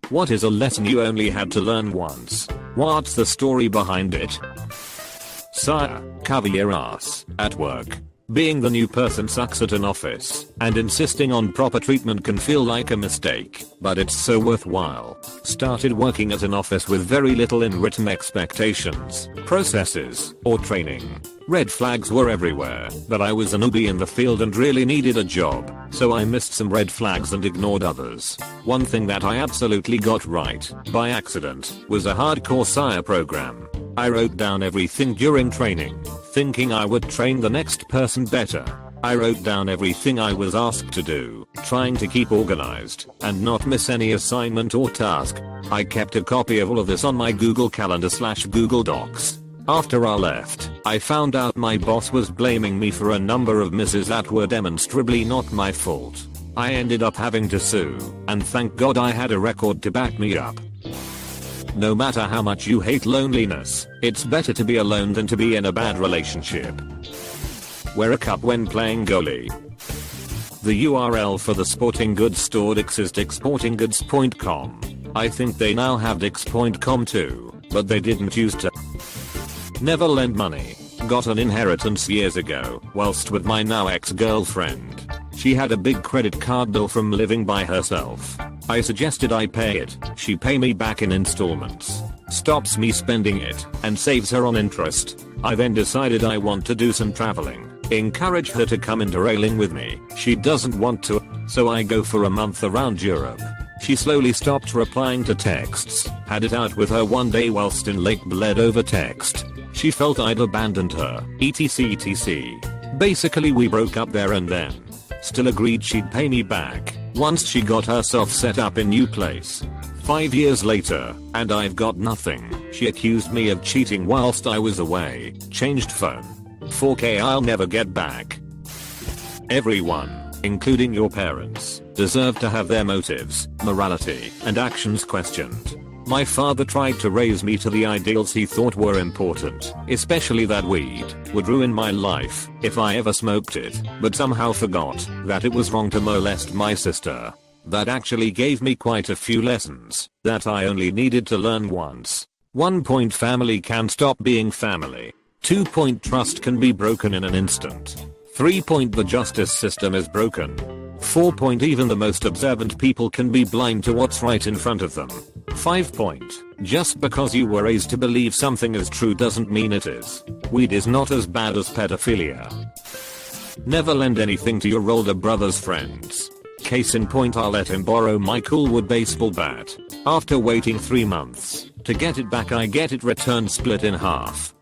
What is a lesson you only had to learn once? What's the story behind it? Sire, cover your ass at work. Being the new person sucks at an office, and insisting on proper treatment can feel like a mistake, but it's so worthwhile. Started working at an office with very little in written expectations, processes, or training. Red flags were everywhere, but I was a newbie in the field and really needed a job, so I missed some red flags and ignored others. One thing that I absolutely got right, by accident, was a hardcore SIRE program. I wrote down everything during training, thinking I would train the next person better. I wrote down everything I was asked to do, trying to keep organized and not miss any assignment or task. I kept a copy of all of this on my Google Calendar/Google Docs. After I left, I found out my boss was blaming me for a number of misses that were demonstrably not my fault. I ended up having to sue, and thank God I had a record to back me up. No matter how much you hate loneliness, it's better to be alone than to be in a bad relationship. Wear a cup when playing goalie. The URL for the sporting goods store is dicksportinggoods.com. I think they now have dicks.com too, but they didn't used to. Never lend money. Got an inheritance years ago, whilst with my now ex-girlfriend. She had a big credit card bill from living by herself. I suggested I pay it, she pay me back in installments. Stops me spending it, and saves her on interest. I then decided I want to do some traveling. Encourage her to come interrailing with me. She doesn't want to, so I go for a month around Europe. She slowly stopped replying to texts. Had it out with her one day whilst in Lake Bled over text. She felt I'd abandoned her, etc. Basically we broke up there and then. Still agreed she'd pay me back, once she got herself set up in new place. 5 years later, and I've got nothing. She accused me of cheating whilst I was away, changed phone. 4K I'll never get back. Everyone, including your parents, deserve to have their motives, morality, and actions questioned. My father tried to raise me to the ideals he thought were important, especially that weed would ruin my life if I ever smoked it, but somehow forgot that it was wrong to molest my sister. That actually gave me quite a few lessons that I only needed to learn once. 1 point family can stop being family. 2 point trust can be broken in an instant. 3 point the justice system is broken. 4 point even the most observant people can be blind to what's right in front of them. 5 point just because you were raised to believe something is true doesn't mean it is. Weed is not as bad as pedophilia. Never lend anything to your older brother's friends. Case in point, I let him borrow my Coolwood baseball bat. After waiting 3 months to get it back, I get it returned split in half.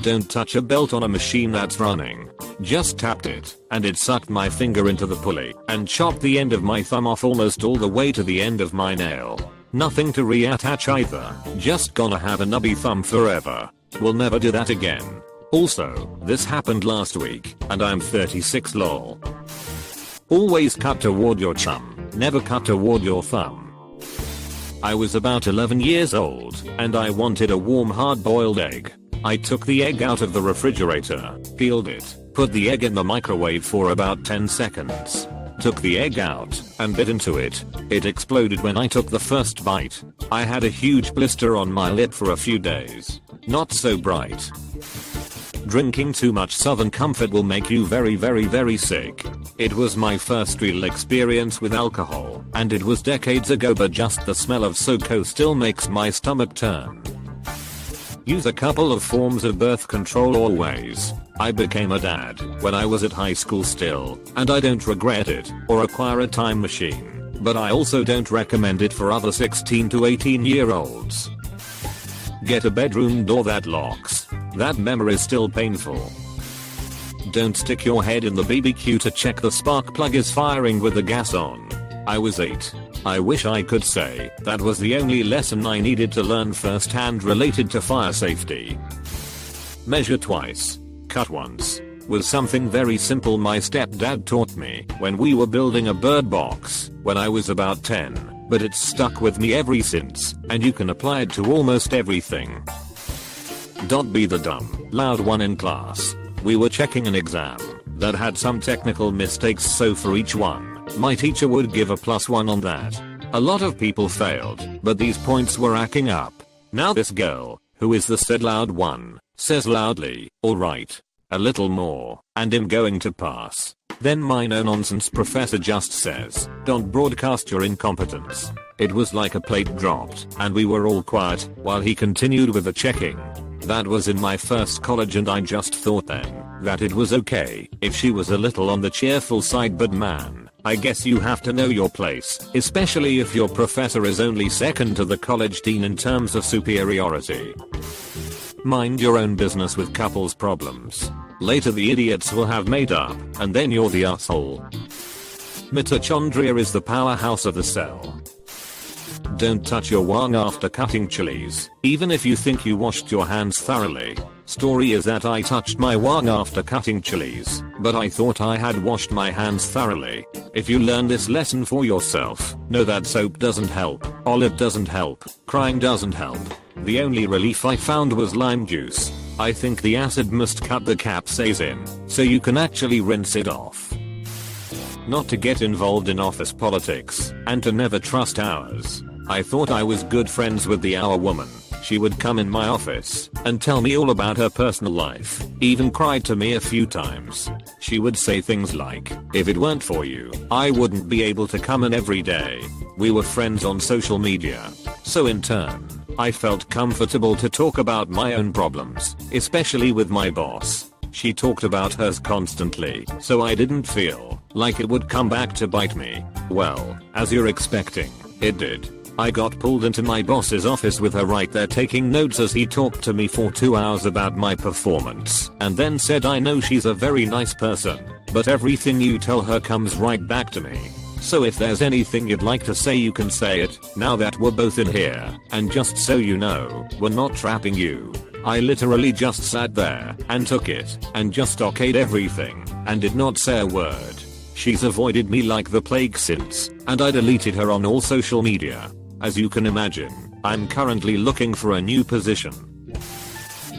Don't touch a belt on a machine that's running. Just tapped it, and it sucked my finger into the pulley and chopped the end of my thumb off almost all the way to the end of my nail. Nothing to reattach either, just gonna have a nubby thumb forever. Will never do that again. Also, this happened last week, and I'm 36 lol. Always cut toward your thumb, never cut toward your thumb. I was about 11 years old, and I wanted a warm hard-boiled egg. I took the egg out of the refrigerator, peeled it, put the egg in the microwave for about 10 seconds. Took the egg out, and bit into it. It exploded when I took the first bite. I had a huge blister on my lip for a few days. Not so bright. Drinking too much Southern Comfort will make you very sick. It was my first real experience with alcohol, and it was decades ago, but just the smell of SoCo still makes my stomach turn. Use a couple of forms of birth control always. I became a dad when I was at high school still, and I don't regret it or acquire a time machine, but I also don't recommend it for other 16 to 18-year-olds. Get a bedroom door that locks. That memory is still painful. Don't stick your head in the BBQ to check the spark plug is firing with the gas on. I was 8. I wish I could say that was the only lesson I needed to learn firsthand related to fire safety. Measure twice, cut once was something very simple my stepdad taught me when we were building a bird box when I was about 10, but it's stuck with me ever since, and you can apply it to almost everything. Don't be the dumb, loud one in class. We were checking an exam that had some technical mistakes, so for each one, my teacher would give a +1 on that. A lot of people failed, but these points were racking up. Now this girl, who is the said loud one, says loudly, alright. A little more, and I'm going to pass. Then my no-nonsense professor just says, don't broadcast your incompetence. It was like a plate dropped, and we were all quiet, while he continued with the checking. That was in my first college and I just thought then, that it was okay, if she was a little on the cheerful side, but man, I guess you have to know your place, especially if your professor is only second to the college dean in terms of superiority. Mind your own business with couples problems. Later the idiots will have made up, and then you're the asshole. Mitochondria is the powerhouse of the cell. Don't touch your wang after cutting chilies, even if you think you washed your hands thoroughly. Story is that I touched my wang after cutting chilies, but I thought I had washed my hands thoroughly. If you learn this lesson for yourself, know that soap doesn't help, olive doesn't help, crying doesn't help. The only relief I found was lime juice. I think the acid must cut the capsaicin, so you can actually rinse it off. Not to get involved in office politics, and to never trust ours. I thought I was good friends with the hour woman. She would come in my office and tell me all about her personal life, even cried to me a few times. She would say things like, if it weren't for you, I wouldn't be able to come in every day. We were friends on social media. So in turn, I felt comfortable to talk about my own problems, especially with my boss. She talked about hers constantly, so I didn't feel like it would come back to bite me. Well, as you're expecting, it did. I got pulled into my boss's office with her right there taking notes as he talked to me for 2 hours about my performance, and then said, I know she's a very nice person, but everything you tell her comes right back to me. So if there's anything you'd like to say, you can say it, now that we're both in here, and just so you know, we're not trapping you. I literally just sat there, and took it, and just okayed everything, and did not say a word. She's avoided me like the plague since, and I deleted her on all social media. As you can imagine, I'm currently looking for a new position.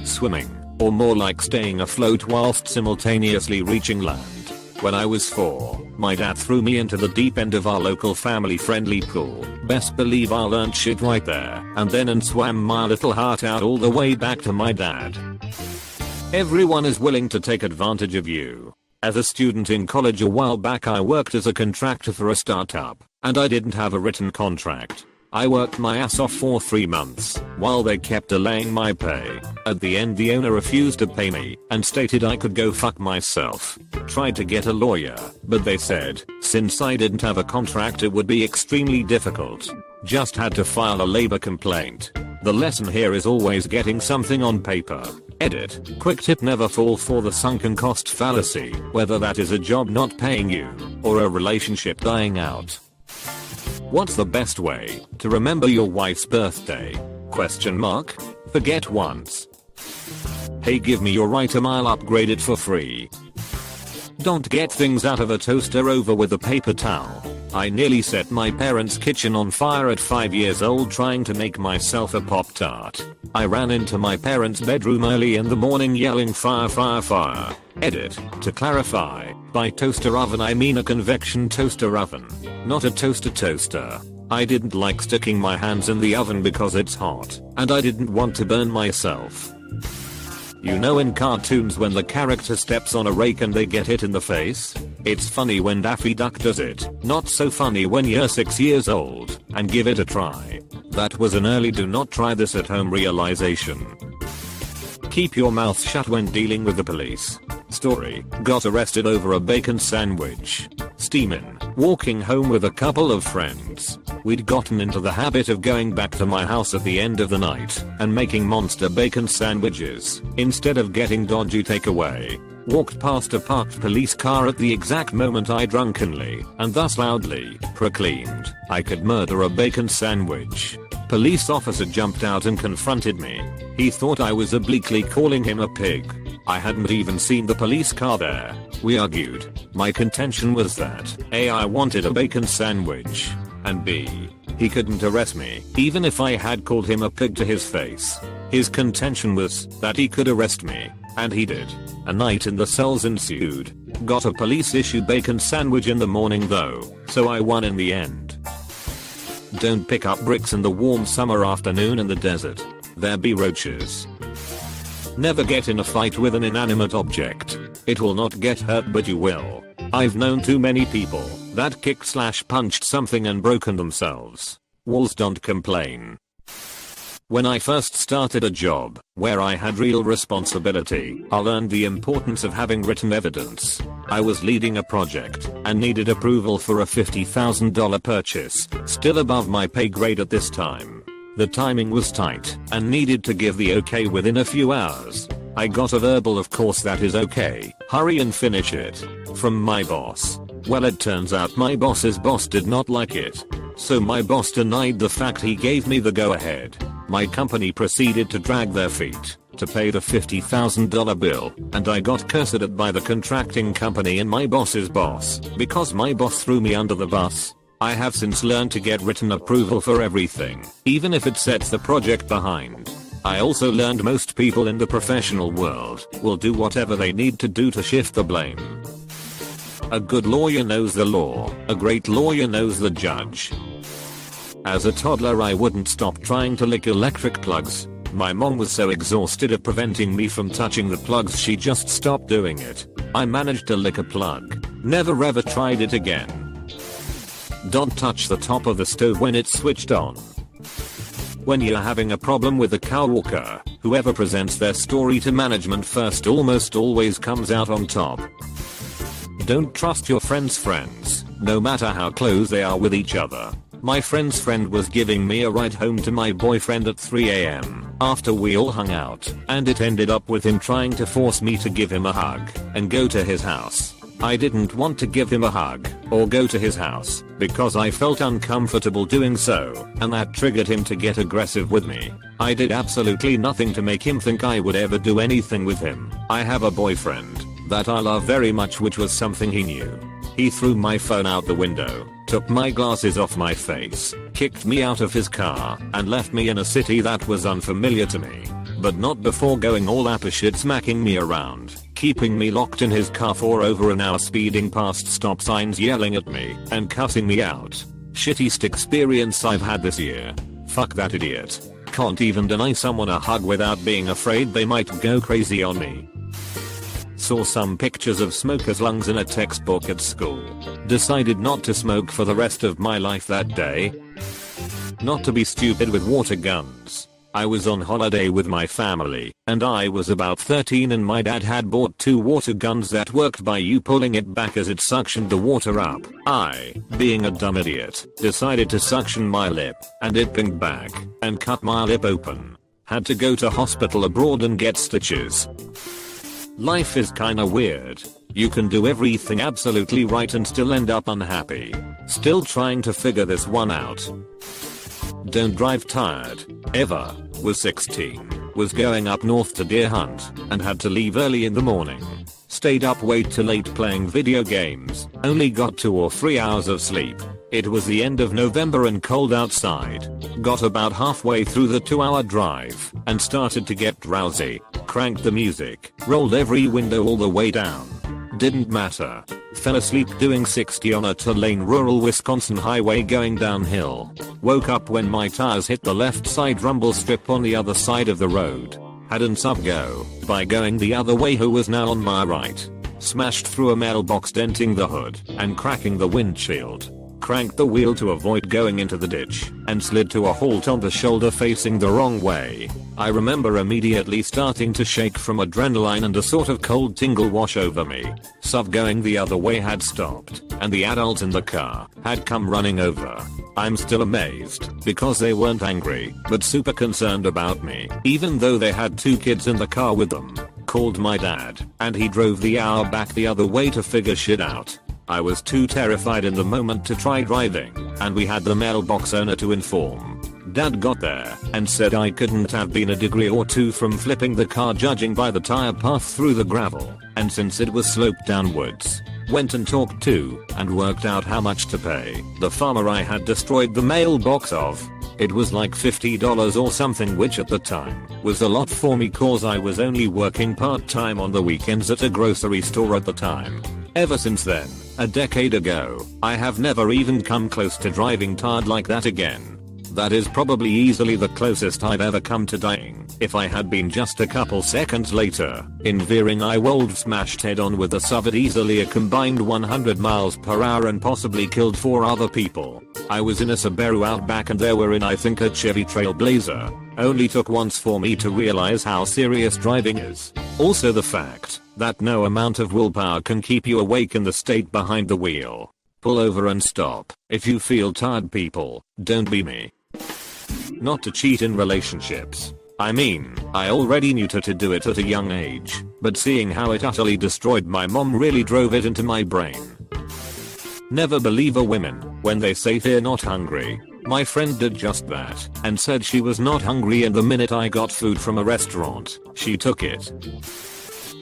Swimming, or more like staying afloat whilst simultaneously reaching land. When I was 4, my dad threw me into the deep end of our local family-friendly pool. Best believe I learned shit right there, and then swam my little heart out all the way back to my dad. Everyone is willing to take advantage of you. As a student in college a while back, I worked as a contractor for a startup, and I didn't have a written contract. I worked my ass off for 3 months, while they kept delaying my pay. At the end the owner refused to pay me, and stated I could go fuck myself. Tried to get a lawyer, but they said, since I didn't have a contract it would be extremely difficult. Just had to file a labor complaint. The lesson here is always getting something on paper. Edit. Quick tip: never fall for the sunken cost fallacy, whether that is a job not paying you, or a relationship dying out. What's the best way to remember your wife's birthday? Question mark. Forget once. Hey, give me your item, I'll upgrade it for free. Don't get things out of a toaster over with a paper towel. I nearly set my parents' kitchen on fire at 5 years old trying to make myself a Pop-Tart. I ran into my parents' bedroom early in the morning yelling fire, fire, fire. Edit. To clarify, by toaster oven I mean a convection toaster oven, not a toaster. I didn't like sticking my hands in the oven because it's hot, and I didn't want to burn myself. You know in cartoons when the character steps on a rake and they get hit in the face? It's funny when Daffy Duck does it, not so funny when you're 6 years old and give it a try. That was an early do not try this at home realization. Keep your mouth shut when dealing with the police. Story: got arrested over a bacon sandwich. Steamin', walking home with a couple of friends. We'd gotten into the habit of going back to my house at the end of the night and making monster bacon sandwiches instead of getting dodgy takeaway. Walked past a parked police car at the exact moment I drunkenly, and thus loudly, proclaimed I could murder a bacon sandwich. Police officer jumped out and confronted me. He thought I was obliquely calling him a pig. I hadn't even seen the police car there. We argued. My contention was that A, I wanted a bacon sandwich, and B, he couldn't arrest me even if I had called him a pig to his face. His contention was that he could arrest me, and he did. A night in the cells ensued. Got a police issued bacon sandwich in the morning though, so I won in the end. Don't pick up bricks in the warm summer afternoon in the desert. There be roaches. Never get in a fight with an inanimate object. It will not get hurt but you will. I've known too many people that kicked/punched something and broken themselves. Walls don't complain. When I first started a job where I had real responsibility, I learned the importance of having written evidence. I was leading a project and needed approval for a $50,000 purchase, still above my pay grade at this time. The timing was tight and needed to give the okay within a few hours. I got a verbal "of course that is okay, hurry and finish it" from my boss. Well, it turns out my boss's boss did not like it. So my boss denied the fact he gave me the go ahead. My company proceeded to drag their feet to pay the $50,000 bill, and I got cursed at by the contracting company and my boss's boss because my boss threw me under the bus. I have since learned to get written approval for everything, even if it sets the project behind. I also learned most people in the professional world will do whatever they need to do to shift the blame. A good lawyer knows the law, a great lawyer knows the judge. As a toddler, I wouldn't stop trying to lick electric plugs. My mom was so exhausted at preventing me from touching the plugs she just stopped doing it. I managed to lick a plug. Never ever tried it again. Don't touch the top of the stove when it's switched on. When you're having a problem with a coworker, whoever presents their story to management first almost always comes out on top. Don't trust your friend's friends, no matter how close they are with each other. My friend's friend was giving me a ride home to my boyfriend at 3 AM after we all hung out, and it ended up with him trying to force me to give him a hug and go to his house. I didn't want to give him a hug or go to his house because I felt uncomfortable doing so, and that triggered him to get aggressive with me. I did absolutely nothing to make him think I would ever do anything with him. I have a boyfriend that I love very much, which was something he knew. He threw my phone out the window, took my glasses off my face, kicked me out of his car, and left me in a city that was unfamiliar to me. But not before going all apeshit, smacking me around, keeping me locked in his car for over an hour, speeding past stop signs, yelling at me, and cussing me out. Shittiest experience I've had this year. Fuck that idiot. Can't even deny someone a hug without being afraid they might go crazy on me. Saw some pictures of smokers' lungs in a textbook at school. Decided not to smoke for the rest of my life that day. Not to be stupid with water guns. I was on holiday with my family, and I was about 13, and my dad had bought 2 water guns that worked by you pulling it back as it suctioned the water up. I, being a dumb idiot, decided to suction my lip, and it pinged back and cut my lip open. Had to go to hospital abroad and get stitches. Life is kinda weird. You can do everything absolutely right and still end up unhappy. Still trying to figure this one out. Don't drive tired. Ever. Was 16. Was going up north to deer hunt and had to leave early in the morning. Stayed up way too late playing video games. Only got 2 or 3 hours of sleep. It was the end of November and cold outside. Got about halfway through the 2-hour drive and started to get drowsy. Cranked the music, rolled every window all the way down. Didn't matter. Fell asleep doing 60 on a 2-lane rural Wisconsin highway going downhill. Woke up when my tires hit the left side rumble strip on the other side of the road. Had an sub go by going the other way, who was now on my right. Smashed through a mailbox, denting the hood and cracking the windshield. Cranked the wheel to avoid going into the ditch and slid to a halt on the shoulder facing the wrong way. I remember immediately starting to shake from adrenaline and a sort of cold tingle wash over me. Sub going the other way had stopped and the adults in the car had come running over. I'm still amazed because they weren't angry but super concerned about me, even though they had 2 kids in the car with them. Called my dad and he drove the hour back the other way to figure shit out. I was too terrified in the moment to try driving, and we had the mailbox owner to inform. Dad got there and said I couldn't have been a degree or 2 from flipping the car, judging by the tire path through the gravel, and since it was sloped downwards. Went and talked to and worked out how much to pay the farmer I had destroyed the mailbox of. It was like $50 or something, which at the time was a lot for me cause I was only working part-time on the weekends at a grocery store at the time. Ever since then, A decade ago, I have never even come close to driving tired like that again. That is probably easily the closest I've ever come to dying. If I had been just a couple seconds later, in veering I would smashed head on with a SUV at easily a combined 100 miles per hour and possibly killed 4 other people. I was in a Subaru Outback and they were in I think a Chevy Trailblazer. Only took once for me to realize how serious driving is. Also the fact that no amount of willpower can keep you awake in the state behind the wheel. Pull over and stop. If you feel tired people, don't be me. Not to cheat in relationships. I mean, I already knew to do it at a young age, but seeing how it utterly destroyed my mom really drove it into my brain. Never believe a woman when they say they're not hungry. My friend did just that and said she was not hungry, and the minute I got food from a restaurant, she took it.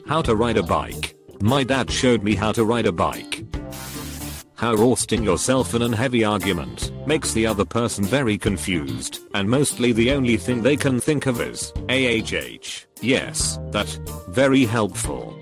How to ride a bike. My dad showed me how to ride a bike. How roasting yourself in a heavy argument makes the other person very confused, and mostly the only thing they can think of is AHH. Yes, that. Very helpful.